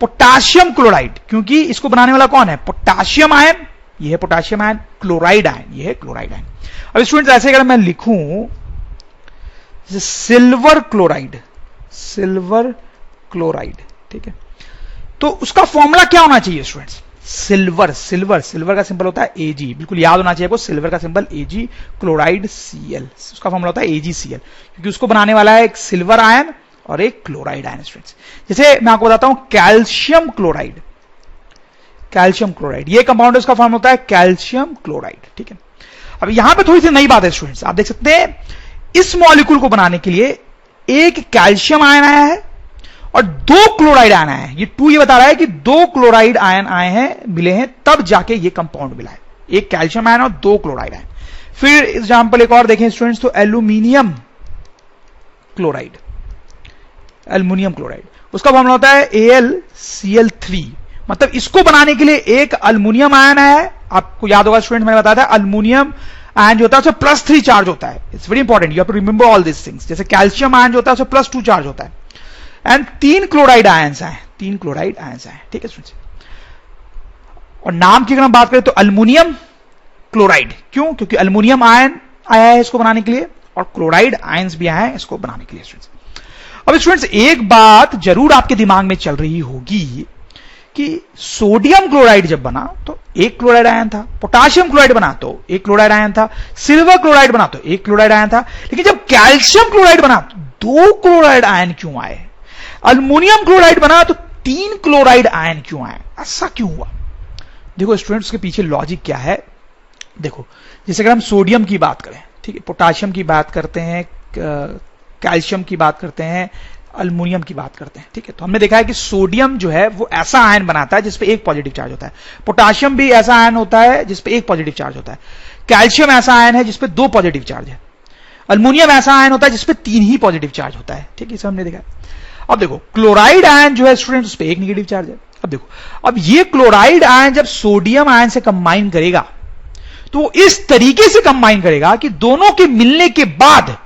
पोटाशियम क्लोराइड, क्योंकि इसको बनाने वाला कौन है, पोटाशियम आयन, ये है पोटाशियम आयन, क्लोराइड आयन, ये है क्लोराइड आयन। अब स्टूडेंट्स ऐसे अगर मैं लिखूं सिल्वर क्लोराइड, सिल्वर क्लोराइड, ठीक है, तो उसका फॉर्मूला क्या होना चाहिए स्टूडेंट्स, सिल्वर, सिल्वर, सिल्वर का सिंबल होता है Ag, बिल्कुल याद होना चाहिए आपको, सिल्वर का सिंबल Ag, क्लोराइड Cl, उसका फॉर्मूला होता है AgCl, क्योंकि उसको बनाने वाला है एक सिल्वर आयन और एक क्लोराइड आयन स्टूडेंट्स। जैसे मैं आपको बताता हूं कैल्शियम क्लोराइड, कैल्शियम क्लोराइड, ये कंपाउंड उसका फॉर्म होता है कैल्शियम क्लोराइड, ठीक है। अब यहां पे थोड़ी सी नई बात है स्टूडेंट्स, आप देख सकते हैं इस मॉलिक्यूल को बनाने के लिए एक कैल्शियम आयन आया है और दो क्लोराइड आयन आए हैं। ये बता रहा है कि दो क्लोराइड आयन आए हैं, मिले हैं, तब जाके ये कंपाउंड मिला है, एक कैल्शियम आयन और दो क्लोराइड आयन। फिर एग्जांपल एक और देखें स्टूडेंट्स, तो एल्यूमिनियम क्लोराइड, एल्यूमिनियम क्लोराइड, उसका फॉर्मूला होता है AlCl3, मतलब इसको बनाने के लिए एक अल्युमिनियम आयन है, आपको याद होगा स्टूडेंट मैंने बताया था अल्युमिनियम आयन जो होता है उसमें +3 चार्ज होता है, it's very important, you have to remember all this things. जैसे कैल्शियम आयन जो होता है उसमें +2 चार्ज होता है, एंड 3 क्लोराइड आयंस आए, 3 क्लोराइड आयंस आए, ठीक है स्टूडेंट्स। और नाम की अगर हम बात करें तो अल्युमिनियम क्लोराइड, क्यों, क्योंकि अल्युमिनियम आयन आया है इसको बनाने के लिए और क्लोराइड आयंस भी आए हैं इसको बनाने के लिए स्टूडेंट्स। अब स्टूडेंट्स एक बात जरूर आपके दिमाग में चल रही होगी कि सोडियम क्लोराइड जब बना तो एक क्लोराइड आयन था, पोटाशियम क्लोराइड बना तो एक क्लोराइड आयन था, सिल्वर क्लोराइड बना तो एक क्लोराइड आयन था, लेकिन जब कैल्शियम क्लोराइड बना तो 2 क्लोराइड आयन क्यों आए, अल्युमिनियम क्लोराइड बना तो 3 क्लोराइड आयन क्यों आए, ऐसा क्यों हुआ। देखो स्टूडेंट्स के पीछे लॉजिक क्या है, देखो जैसे अगर हम सोडियम की बात करें, ठीक है, पोटाशियम की बात करते हैं, कैल्शियम की बात करते हैं, अल्युमिनियम की बात करते हैं, ठीक है, तो हमने देखा है कि सोडियम जो है वो ऐसा आयन बनाता है जिसपे एक पॉजिटिव चार्ज होता है, पोटाशियम भी ऐसा आयन होता है जिसपे एक पॉजिटिव चार्ज होता है, कैल्शियम ऐसा आयन है जिसपे 2 पॉजिटिव चार्ज है, अल्युमिनियम ऐसा आयन होता है जिसपे 3 ही पॉजिटिव चार्ज होता है, ठीक है, इसे हमने देखा है। अब देखो क्लोराइड आयन जो है स्टूडेंट उस पर एक नेगेटिव चार्ज है। अब देखो, अब ये क्लोराइड आयन जब सोडियम आयन से कंबाइन करेगा तो वो इस तरीके से कंबाइन करेगा कि दोनों के मिलने के बाद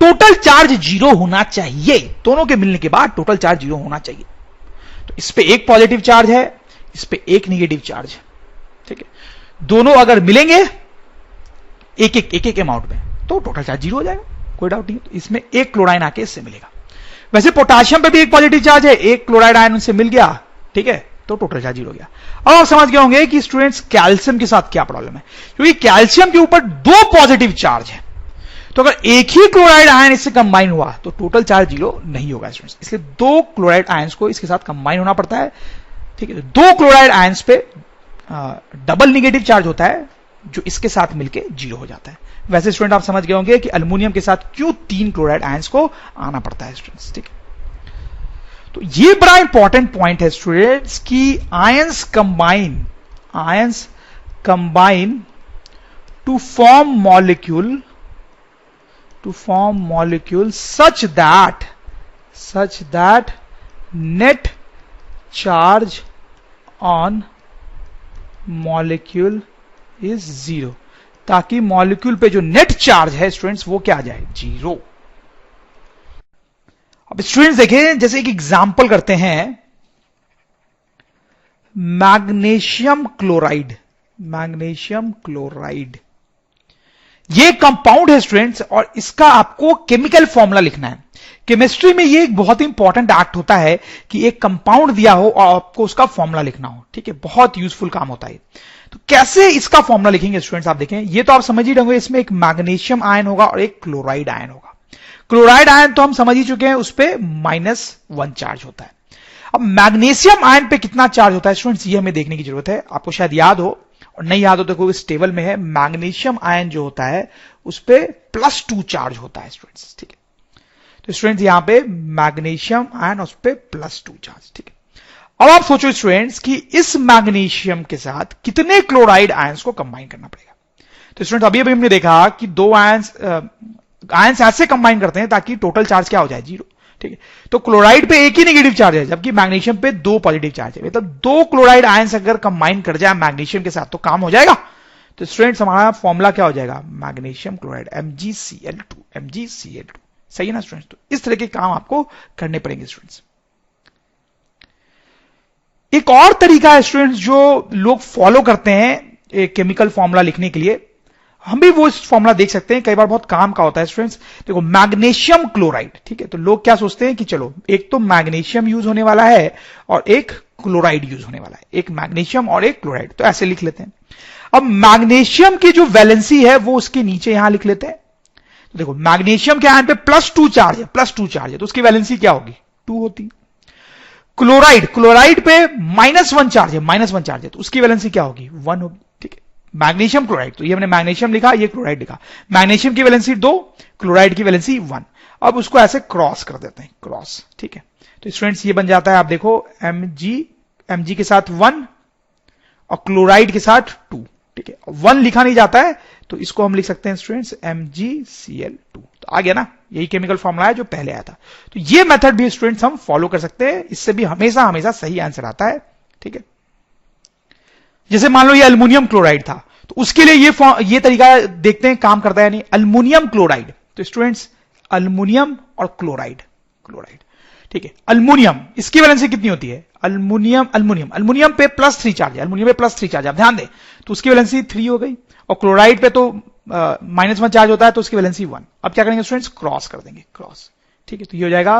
टोटल चार्ज 0 होना चाहिए, दोनों के मिलने के बाद टोटल चार्ज 0 होना चाहिए। तो इस पे एक पॉजिटिव चार्ज है, इस पे एक नेगेटिव चार्ज है, ठीक है, दोनों अगर मिलेंगे एक एक अमाउंट में तो टोटल चार्ज 0 हो जाएगा, कोई डाउट नहीं। तो इसमें एक क्लोराइन आके इससे मिलेगा। वैसे पोटाशियम पे भी एक पॉजिटिव चार्ज है, एक क्लोराइड आयन उनसे मिल गया ठीक है, तो टोटल चार्ज 0 हो गया। अब आप समझ गए होंगे कि स्टूडेंट्स कैल्शियम के साथ क्या प्रॉब्लम है, क्योंकि कैल्शियम के ऊपर 2 पॉजिटिव चार्ज है, तो अगर एक ही क्लोराइड आयन इससे कंबाइन हुआ तो टोटल चार्ज 0 नहीं होगा स्टूडेंट्स, इसलिए 2 क्लोराइड आयंस को इसके साथ कंबाइन होना पड़ता है। ठीक है, 2 क्लोराइड आयंस पे डबल निगेटिव चार्ज होता है जो इसके साथ मिलके 0 हो जाता है। वैसे स्टूडेंट आप समझ गए होंगे कि अल्युमिनियम के साथ क्यों 3 क्लोराइड आयंस को आना पड़ता है स्टूडेंट्स। ठीक है, तो ये बड़ा इंपॉर्टेंट पॉइंट है स्टूडेंट्स कि ions combine to form molecule such that net charge on molecule is 0, ताकि मॉलिक्यूल पे जो नेट चार्ज है स्टूडेंट्स वो क्या आ जाए, 0। अब स्टूडेंट्स देखिए, जैसे एक एग्जांपल करते हैं, मैग्नीशियम क्लोराइड ये कंपाउंड है स्टूडेंट्स, और इसका आपको केमिकल फॉर्मूला लिखना है। केमिस्ट्री में ये एक बहुत इंपॉर्टेंट एक्ट होता है कि एक कंपाउंड दिया हो और आपको उसका फॉर्मूला लिखना हो। ठीक है, बहुत यूजफुल काम होता है। तो कैसे इसका फॉर्मूला लिखेंगे स्टूडेंट्स, आप देखें, ये तो आप समझ ही रहोगे, इसमें एक मैग्नीशियम आयन होगा और एक क्लोराइड आयन होगा। क्लोराइड आयन तो हम समझ ही चुके हैं, उस पर -1 चार्ज होता है। अब मैग्नीशियम आयन पे कितना चार्ज होता है स्टूडेंट्स, ये हमें देखने की जरूरत है। आपको शायद याद हो, और नहीं याद हो तो इस टेबल में है, मैग्नीशियम आयन जो होता है उस पे +2 चार्ज होता है स्टूडेंट्स। ठीक है, तो स्टूडेंट्स यहां पे मैग्नीशियम आयन उस पे +2 चार्ज। ठीक है, अब आप सोचो स्टूडेंट्स कि इस मैग्नीशियम के साथ कितने क्लोराइड आयंस को कंबाइन करना पड़ेगा। तो स्टूडेंट्स अभी हमने देखा कि 2 आयंस ऐसे कंबाइन करते हैं ताकि टोटल चार्ज क्या हो जाए, 0। ठीक है, तो क्लोराइड पे एक ही नेगेटिव चार्ज है, जबकि मैग्नीशियम पे 2 पॉजिटिव चार्ज है। मतलब 2 क्लोराइड आयंस अगर कंबाइन कर जाए मैग्नीशियम के साथ तो काम हो जाएगा। तो स्टूडेंट्स हमारा फॉर्मूला क्या हो जाएगा, मैग्नीशियम क्लोराइड MgCl2। सही है ना स्टूडेंट्स, तो इस तरह के काम आपको करने पड़ेंगे स्टूडेंट्स। एक और तरीका है स्टूडेंट्स जो लोग फॉलो करते हैं एक केमिकल फॉर्मूला लिखने के लिए, हम भी वो फॉर्मूला देख सकते हैं, कई बार बहुत काम का होता है स्टूडेंट्स। देखो, मैग्नीशियम क्लोराइड, ठीक है, तो लोग क्या सोचते हैं कि चलो एक तो मैग्नीशियम यूज होने वाला है और एक क्लोराइड यूज होने वाला है, एक मैग्नीशियम और एक क्लोराइड, तो ऐसे लिख लेते हैं। अब मैग्नीशियम की जो वैलेंसी है वो उसके नीचे यहां लिख लेते हैं। तो देखो, मैग्नीशियम के आयन पे +2 चार्ज है, तो उसकी वैलेंसी क्या होगी, 2 होती। क्लोराइड पे -1 चार्ज है, तो उसकी वैलेंसी क्या होगी, 1 होगी। ठीक है, मैग्नीशियम क्लोराइड, तो ये हमने मैग्नीशियम लिखा, ये क्लोराइड लिखा। मैग्नीशियम की वैलेंसी 2, क्लोराइड की वैलेंसी 1। अब उसको ऐसे क्रॉस कर देते हैं, क्रॉस। ठीक है, तो स्टूडेंट्स ये बन जाता है, आप देखो, Mg के साथ 1 और क्लोराइड के साथ 2। ठीक है, 1 लिखा नहीं जाता है तो इसको हम लिख सकते हैं स्टूडेंट्स MgCl2। तो आ गया ना, यही केमिकल फॉर्मूला है जो पहले आया था। तो ये मेथड भी स्टूडेंट्स हम फॉलो कर सकते हैं, इससे भी हमेशा सही आंसर आता है। ठीक है, जैसे मान लो ये अल्युमिनियम क्लोराइड था, तो उसके लिए ये तरीका देखते हैं काम करता है नहीं। अल्युमिनियम क्लोराइड, तो स्टूडेंट्स अल्युमिनियम और क्लोराइड, ठीक है, अल्युमिनियम, इसकी वैलेंसी कितनी होती है, अल्युमिनियम पे +3 चार्ज है, आप ध्यान दें, तो उसकी वैलेंसी 3 हो गई। और क्लोराइड पे तो -1 चार्ज होता है, तो उसकी वैलेंसी 1। अब क्या करेंगे स्टूडेंट्स, क्रॉस कर देंगे, क्रॉस। ठीक है, तो ये हो जाएगा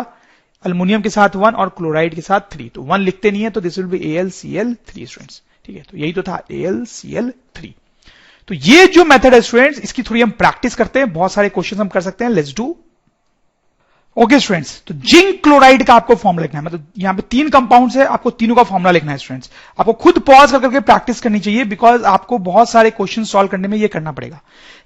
अल्युमिनियम के साथ 1 और क्लोराइड के साथ 3, तो 1 लिखते नहीं है, तो this will be AlCl3 students. ठीक है, तो यही तो था, AlCl3। तो ये जो मेथड है स्टूडेंट्स, इसकी थोड़ी हम प्रैक्टिस करते हैं, बहुत सारे क्वेश्चन हम कर सकते हैं, लेट्स डू। ओके स्टूडेंट्स, तो जिंक क्लोराइड का आपको फॉर्मूला लिखना है, मतलब यहां पे 3 कंपाउंड्स है, आपको तीनों का फॉर्मूला लिखना है स्टूडेंट्स। आपको खुद पॉज करके प्रैक्टिस करनी चाहिए, बिकॉज आपको बहुत सारे क्वेश्चन सॉल्व करने में ये करना पड़ेगा।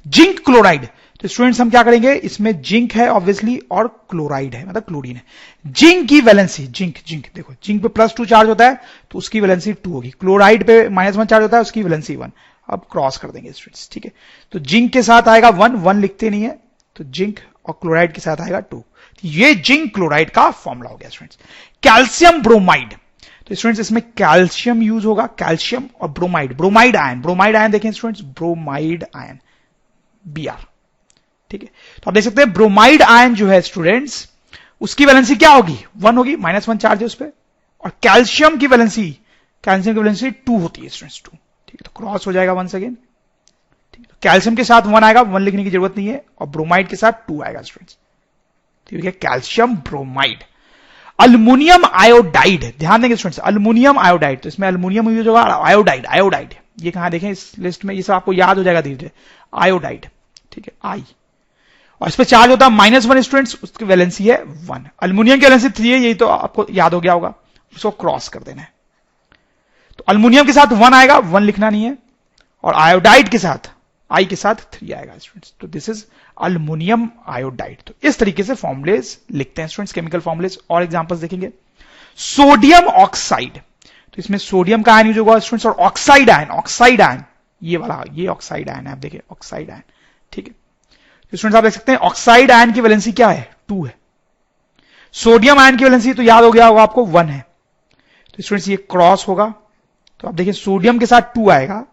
जिंक क्लोराइड, तो स्टूडेंट्स हम क्या करेंगे, इसमें जिंक है ऑब्वियसली और क्लोराइड है, मतलब क्लोरीन है। जिंक की वैलेंसी, जिंक देखो, जिंक पे +2 चार्ज होता है तो उसकी वैलेंसी 2 होगी। क्लोराइड पे -1 चार्ज होता है, उसकी वैलेंसी 1। अब क्रॉस कर देंगे स्टूडेंट्स। ठीक है, तो जिंक के साथ आएगा 1 लिखते नहीं है, तो जिंक और क्लोराइड के साथ आएगा 2। ये जिंक क्लोराइड का फॉर्मूला हो गया स्टूडेंट्स। कैल्शियम ब्रोमाइड, तो स्टूडेंट्स इसमें कैल्शियम यूज होगा, कैल्शियम और ब्रोमाइड आयन देखें स्टूडेंट्स, ब्रोमाइड आयन Br। ठीक है, तो आप देख सकते हैं ब्रोमाइड आयन जो है स्टूडेंट्स, उसकी वैलेंसी क्या होगी, 1 होगी, -1 चार्ज है उस पर। और कैल्शियम की वैलेंसी 2 होती है स्टूडेंट्स, 2। ठीक है, तो क्रॉस हो जाएगा वंस अगेन। ठीक है, कैल्शियम के साथ 1 आएगा, 1 लिखने की जरूरत नहीं है, और ब्रोमाइड के साथ 2 आएगा स्टूडेंट्स। ठीक है, कैल्शियम ब्रोमाइड। अल्युमिनियम आयोडाइड, ध्यान देंगे स्टूडेंट्स, अल्युमिनियम आयोडाइड, तो इसमें अल्युमिनियम यूज होगा, आयोडाइड, आयोडाइड ये कहां देखें इस लिस्ट में, ये सब आपको याद हो जाएगा धीरे धीरे, आयोडाइड, ठीक है, आई, और इस पर चार्ज होता है -1 स्टूडेंट्स, उसकी वैलेंसी है 1, अल्युमिनियम की वैलेंसी 3 है, यही तो आपको याद हो गया होगा, उसको क्रॉस कर देना है, तो अल्युमिनियम के साथ 1 आएगा, 1 लिखना नहीं है, और आयोडाइड के साथ, आई के साथ 3 आएगा स्टूडेंट्स, तो दिस इज अल्युमिनियम आयोडाइड। तो इस तरीके से फॉर्मुलेज लिखते हैं स्टूडेंट्स, केमिकल फॉर्मुलेज, और एग्जांपल्स देखेंगे। सोडियम ऑक्साइड, तो इसमें सोडियम का आयन यूज होगा स्टूडेंट्स, और ऑक्साइड आयन, ऑक्साइड आयन ये वाला, ये ऑक्साइड आयन है, आप देखिए ऑक्साइड आयन, ठीक है, तो स्टूडेंट्स आप देख सकते हैं ऑक्साइड आयन की वैलेंसी क्या है, 2 है, सोडियम आयन की वैलेंसी तो याद हो गया होगा आपको 1 है, तो स्टूडेंट्स ये क्रॉस होगा, तो आप देखिए सोडियम के साथ 2 आएगा,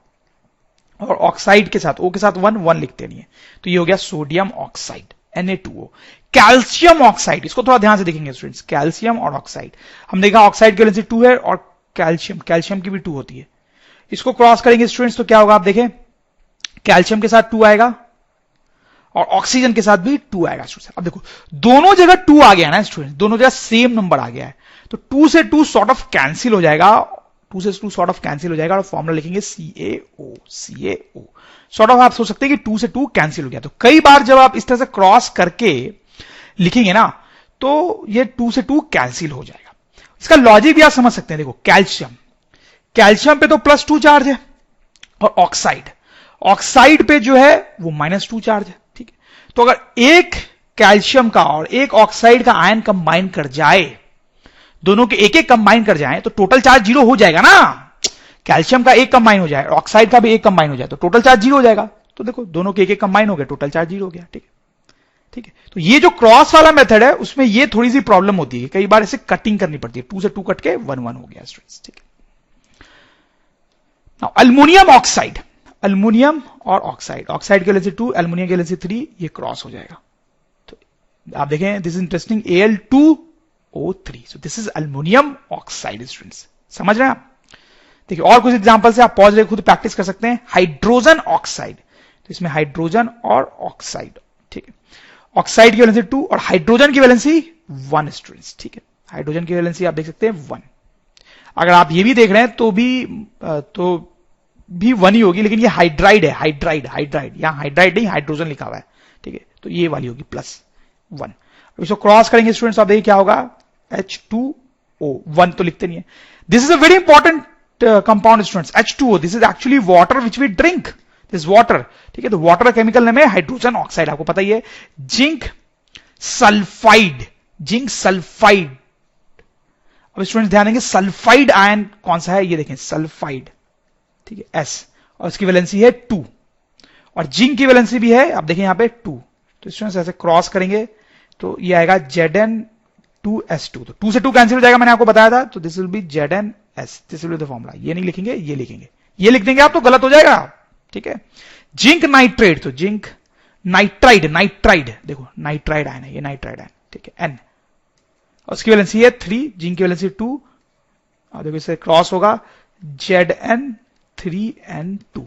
और ऑक्साइड के साथ, ओ के साथ 1 लिखते नहीं है, तो ये हो गया sodium oxide, Na2O। Calcium oxide, इसको थोड़ा ध्यान से देखेंगे स्टूडेंट्स, कैल्शियम और ऑक्साइड, हम देखा ऑक्साइड की वैलेंसी 2 है, और कैल्शियम की भी 2 होती है, इसको क्रॉस करेंगे स्टूडेंट्स, तो क्या होगा आप देखें, कैल्शियम के साथ 2 आएगा, और ऑक्सीजन के साथ भी 2 आएगा स्टूडेंट्स। अब देखो दोनों जगह 2 आ गया ना स्टूडेंट्स, दोनों जगह सेम नंबर आ गया है, तो 2 से 2 सॉर्ट ऑफ कैंसिल हो जाएगा, 2 से 2 सॉर्ट ऑफ कैंसिल हो जाएगा, और फॉर्मूला लिखेंगे CaO। सॉर्ट ऑफ आप सोच सकते हैं कि 2 से 2 कैंसिल हो गया, तो कई बार जब आप इस तरह से क्रॉस करके लिखेंगे ना, तो ये 2 से 2 कैंसिल हो जाएगा। इसका लॉजिक भी आप समझ सकते हैं, देखो कैल्शियम पे तो +2 चार्ज है, और ऑक्साइड पे जो है वो -2 चार्ज है, ठीक है, तो अगर एक कैल्शियम का और एक ऑक्साइड का आयन कंबाइन कर जाए, दोनों के एक कंबाइन कर जाए, तो टोटल चार्ज 0 हो जाएगा ना, कैल्शियम का एक कंबाइन हो जाए, ऑक्साइड का भी एक कंबाइन हो जाए, तो टोटल चार्ज 0 हो जाएगा, तो देखो दोनों के एक कंबाइन हो गए, टोटल चार्ज 0 हो गया, ठीक है, तो ये जो क्रॉस वाला मेथड है उसमें ये थोड़ी सी प्रॉब्लम होती है, कई बार इसे कटिंग करनी पड़ती है, 2 से 2 कट के 1 हो गया स्टूडेंट्स, ठीक है। अल्युमिनियम ऑक्साइड, अल्युमिनियम और ऑक्साइड की वैलेंसी 2, अल्युमिनियम की वैलेंसी 3, ये क्रॉस हो जाएगा, तो आप देखें this is interesting, Al2O3, so this is aluminium oxide students, समझ रहे हैं आप। देखिए और कुछ एग्जांपल से आप पॉज लेकर खुद प्रैक्टिस कर सकते हैं। हाइड्रोजन ऑक्साइड, तो इसमें हाइड्रोजन और ऑक्साइड, ठीक है, ऑक्साइड की वैलेंसी 2 और हाइड्रोजन की वैलेंसी 1 स्टूडेंट्स, ठीक है, हाइड्रोजन की वैलेंसी आप देख सकते हैं 1। अगर आप ये भी देख रहे हैं तो भी 1 ही होगी, लेकिन ये हाइड्राइड है, हाइड्राइड यहां हाइड्राइड नहीं हाइड्रोजन लिखा हुआ है, ठीक है, तो ये वाली होगी +1। इसको क्रॉस करेंगे स्टूडेंट्स, आप देखिए क्या होगा, H2O, 1 तो लिखते नहीं है। This is a very important compound students, H2O, this is actually water which we drink, this water, ठीक है, तो वाटर केमिकल नेम है हाइड्रोजन ऑक्साइड, आपको पता ही है। जिंक सल्फाइड, अब स्टूडेंट्स ध्यान देंगे सल्फाइड आयन कौन सा है, ये देखें सल्फाइड, ठीक है, S, और इसकी वैलेंसी है 2, और जिंक की वैलेंसी भी है, आप देखें यहां पे 2, तो स्टूडेंट्स ऐसे क्रॉस करेंगे तो ये आएगा Zn2S2, तो 2 से 2 कैंसिल हो जाएगा, मैंने आपको बताया था, तो this will be Zns, this will be the formula, ये नहीं लिखेंगे, ये लिखेंगे, ये लिख देंगे आप तो गलत हो जाएगा, ठीक है। जिंक नाइट्रेट, तो जिंक नाइट्राइड, देखो नाइट्राइड आयन है, ये नाइट्राइड आयन, ठीक है, N, और उसकी वैलेंसी है 3, जिंक की वैलेंसी 2, और देखो इससे क्रॉस होगा Zn3N2,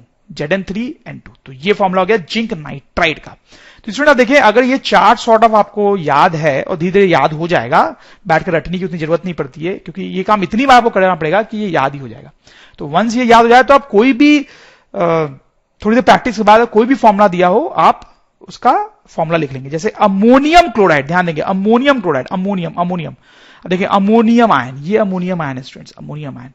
तो ये फॉर्मूला हो गया जिंक नाइट्राइड का। तो स्टूडेंट आप देखिए, अगर ये चार्ट सॉर्ट ऑफ आपको याद है, और धीरे धीरे याद हो जाएगा, बैठकर रटने की उतनी जरूरत नहीं पड़ती है, क्योंकि ये काम इतनी बार आपको करना पड़ेगा कि ये याद ही हो जाएगा। तो वंस ये याद हो जाए तो आप कोई भी थोड़ी देर प्रैक्टिस के बाद कोई भी फॉर्मूला दिया हो, आप उसका फॉर्मूला लिख लेंगे। जैसे अमोनियम क्लोराइड, ध्यान देंगे अमोनियम क्लोराइड, अमोनियम, देखिए अमोनियम आयन, ये अमोनियम आयन है स्टूडेंट्स, अमोनियम आयन,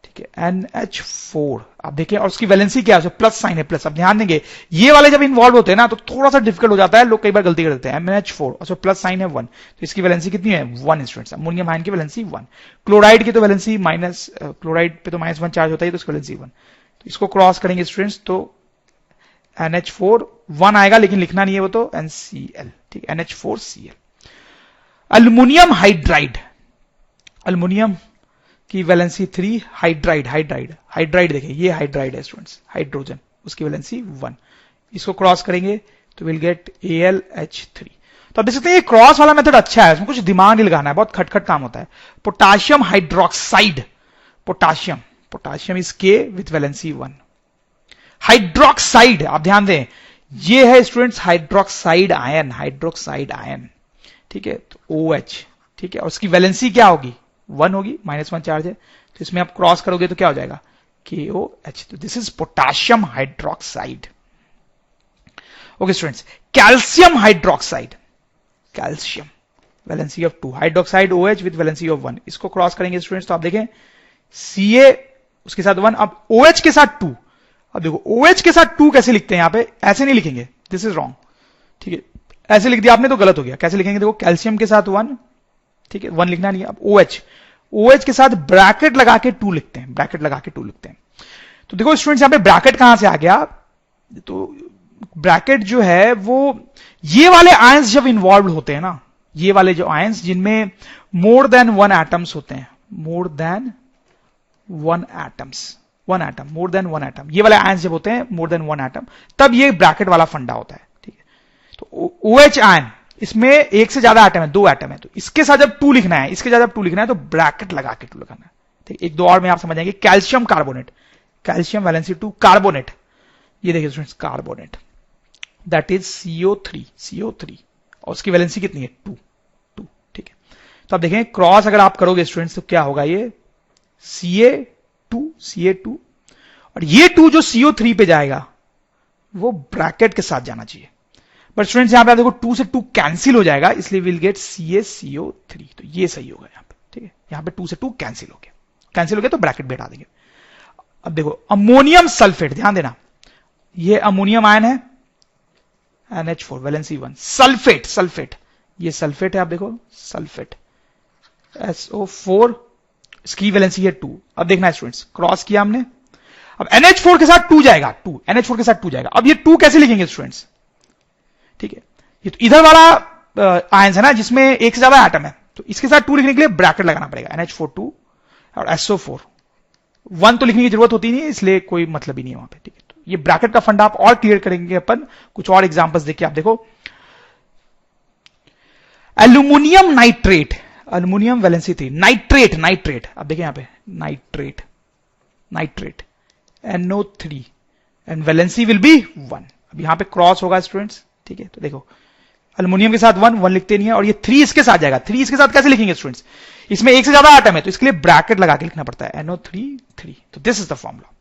ठीक है, NH4, आप देखिए, और उसकी वैलेंसी क्या है, प्लस साइन है, प्लस। अब ध्यान देंगे ये वाले जब इन्वॉल्व होते हैं ना, तो थोड़ा सा डिफिकल्ट हो जाता है, लोग कई बार गलती कर देते हैं। MnH4 और प्लस साइन है 1, तो इसकी वैलेंसी कितनी है 1 स्टूडेंट्स, अमोनियम आयन की वैलेंसी 1। क्लोराइड की तो वैलेंसी क्लोराइड पे तो -1 चार्ज होता है, तो इसकी वैलेंसी 1। तो इसको क्रॉस करेंगे स्टूडेंट्स, तो NH4 1 आएगा, लेकिन लिखना नहीं है वो, तो NCl, ठीक है, NH4Cl। अल्युमिनियम हाइड्राइड, अल्युमिनियम की वैलेंसी 3, हाइड्राइड देखिए, ये हाइड्राइड है स्टूडेंट्स, हाइड्रोजन, उसकी वैलेंसी 1। इसको क्रॉस करेंगे तो विल गेट AlH3। तो आप देख सकते हैं ये क्रॉस वाला मेथड अच्छा है, इसमें कुछ दिमाग नहीं लगाना है, बहुत खटखट काम होता है। Potassium hydroxide, potassium is K with valency 1। Hydroxide, आप ध्यान दें, ये है स्टूडेंट्स हाइड्रोक्साइड आयन, ठीक है, तो OH, ठीक है, और उसकी वैलेंसी क्या होगी 1 होगी, -1 चार्ज है, तो इसमें आप क्रॉस करोगे तो क्या हो जाएगा KOH। तो this is potassium hydroxide. Okay students, calcium hydroxide, calcium valency of 2, hydroxide OH with valency of 1, इसको क्रॉस करेंगे स्टूडेंट्स तो आप देखें Ca उसके साथ 1, अब OH के साथ 2, अब देखो OH के साथ 2 कैसे लिखते हैं, यहां पे ऐसे नहीं लिखेंगे, दिस इज रॉन्ग, ठीक है, ऐसे लिख दिया आपने तो गलत हो गया। कैसे लिखेंगे, देखो कैल्शियम के साथ 1, ठीक है, 1 लिखना नहीं है, अब OH के साथ ब्रैकेट लगा के 2 लिखते हैं, ब्रैकेट लगा के 2 लिखते हैं। तो देखो स्टूडेंट्स यहां पे ब्रैकेट कहां से आ गया, तो ब्रैकेट जो है वो ये वाले आयंस जब इन्वॉल्व होते हैं ना, ये वाले जो आयंस जिनमें मोर देन 1 एटम्स होते हैं, more than 1 atom, more than 1 atom, ये वाले आयंस जब होते हैं मोर देन 1 एटम, तब ये ब्रैकेट वाला फंडा होता है, ठीक है। तो OH आयन, इसमें एक से ज्यादा एटम है, 2 एटम है, तो इसके साथ जब 2 लिखना है, इसके साथ जब 2 लिखना है तो ब्रैकेट लगा के 2 लिखना है, ठीक। एक दो और में आप समझ जाएंगे, calcium carbonate, calcium valency 2, carbonate, ये देखिए students carbonate, that is CO3, और उसकी वैलेंसी कितनी है 2, ठीक है। तो आप देखें क्रॉस अगर आप करोगे स्टूडेंट्स तो क्या होगा, ये CA2, और ये 2 जो CO3 पे जाएगा वो ब्रैकेट के साथ जाना चाहिए, बट स्टूडेंट्स यहां पे आप देखो 2 से 2 कैंसिल हो जाएगा, इसलिए विल गेट CaCO3, तो ये सही होगा यहां पे, ठीक है, यहां पे 2 से 2 कैंसिल हो गया तो ब्रैकेट बैठा देंगे। अब देखो अमोनियम सल्फेट, ध्यान देना, ये अमोनियम आयन है, NH4 वैलेंसी 1, सल्फेट, ये सल्फेट है, आप देखो सल्फेट SO4, इसकी वैलेंसी है 2। अब देखना है स्टूडेंट्स, क्रॉस किया हमने, अब NH4 के साथ 2 जाएगा, NH4 के साथ 2 जाएगा, अब ये 2 कैसे लिखेंगे स्टूडेंट्स, ठीक है, ये तो इधर वाला आयंस है ना जिसमें एक से ज्यादा एटम है, तो इसके साथ 2 लिखने के लिए ब्रैकेट लगाना पड़ेगा, NH4 2 और SO4, 1 तो लिखने की जरूरत होती नहीं है, इसलिए कोई मतलब ही नहीं है वहां पे, ठीक है। तो ये ब्रैकेट का फंडा आप और क्लियर करेंगे अपन, कुछ और एग्जांपल्स देखिए, आप देखो aluminium nitrate, aluminium valency 3, nitrate, आप देखिए यहां पे nitrate NO3 and valency will be 1। अब यहां पे क्रॉस होगा स्टूडेंट्स, ठीक है, तो देखो एल्यूमिनियम के साथ 1 लिखते नहीं है, और ये 3 इसके साथ जाएगा, 3 इसके साथ कैसे लिखेंगे स्टूडेंट्स, इसमें एक से ज्यादा एटम है तो इसके लिए ब्रैकेट लगा के लिखना पड़ता है, NO3 3, तो this is the formula.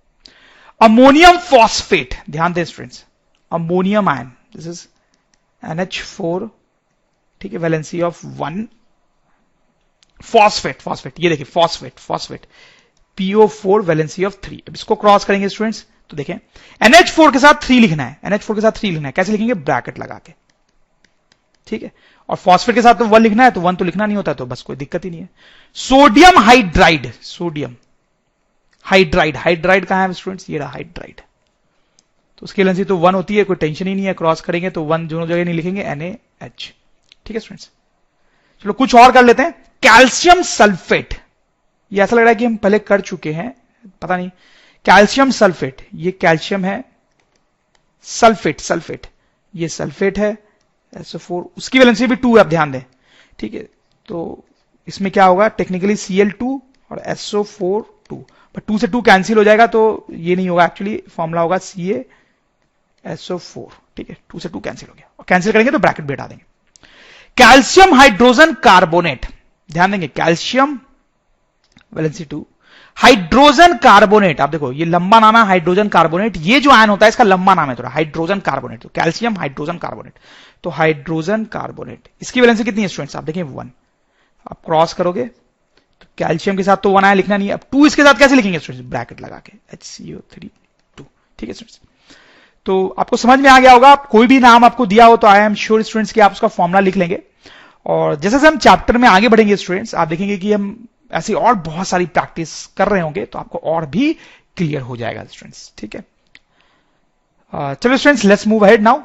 Ammonium phosphate, ध्यान दें students, ammonium ion, this is NH4, ठीक है, वैलेंसी ऑफ 1, फॉस्फेट, ये देखिए फॉस्फेट PO4 वैलेंसी ऑफ 3। अब इसको क्रॉस करेंगे स्टूडेंट्स तो देखें NH4 के साथ 3 लिखना है, कैसे लिखेंगे, ब्रैकेट लगा के, ठीक है, और फॉस्फेट के साथ तो 1 लिखना है, तो 1 तो लिखना नहीं होता, तो बस कोई दिक्कत ही नहीं है। सोडियम हाइड्राइड कहां है स्टूडेंट्स, ये रहा हाइड्राइड, तो उसकी वैलेंसी तो 1 होती है, कोई टेंशन ही नहीं है, क्रॉस करेंगे तो 1 दोनों जगह नहीं लिखेंगे, NaH, ठीक है स्टूडेंट्स। चलो कुछ और कर लेते हैं, कैल्शियम सल्फेट, ये ऐसा लग रहा है कि हम पहले कर चुके हैं, पता नहीं, कैल्शियम सल्फेट, ये कैल्शियम है, सल्फेट, ये सल्फेट है SO4, उसकी वैलेंसी भी 2 है, आप ध्यान दें, ठीक है, तो इसमें क्या होगा, टेक्निकली Cl2 और SO4 2, बट 2 से 2 कैंसिल हो जाएगा, तो ये नहीं होगा, एक्चुअली फॉर्मूला होगा CaSO4, ठीक है, 2 से 2 कैंसिल हो गया, और कैंसिल करेंगे तो ब्रैकेट बैठा देंगे। कैल्शियम हाइड्रोजन कार्बोनेट, ध्यान देंगे, कैल्शियम वैलेंसी 2, हाइड्रोजन कार्बोनेट, आप देखो ये लंबा नाम है हाइड्रोजन कार्बोनेट, ये जो आयन होता है इसका लंबा नाम है थोड़ा, हाइड्रोजन कार्बोनेट, तो कैल्शियम हाइड्रोजन कार्बोनेट, तो हाइड्रोजन कार्बोनेट, इसकी वैलेंसी कितनी है स्टूडेंट्स, आप देखें 1, आप क्रॉस करोगे तो कैल्शियम के साथ तो 1 आया, लिखना नहीं है, अब 2 इसके साथ कैसे लिखेंगे स्टूडेंट्स, ब्रैकेट लगा के HCO3 2, ठीक है स्टूडेंट्स। तो आपको समझ में आ गया होगा, कोई भी नाम आपको दिया हो तो आई एम श्योर स्टूडेंट्स कि आप उसका फॉर्मूला लिख लेंगे, और जैसे जैसे हम चैप्टर में आगे बढ़ेंगे स्टूडेंट्स, आप देखेंगे कि हम ऐसी और बहुत सारी प्रैक्टिस कर रहे होंगे, तो आपको और भी क्लियर हो जाएगा स्टूडेंट्स, ठीक है। चलो students, let's move ahead now.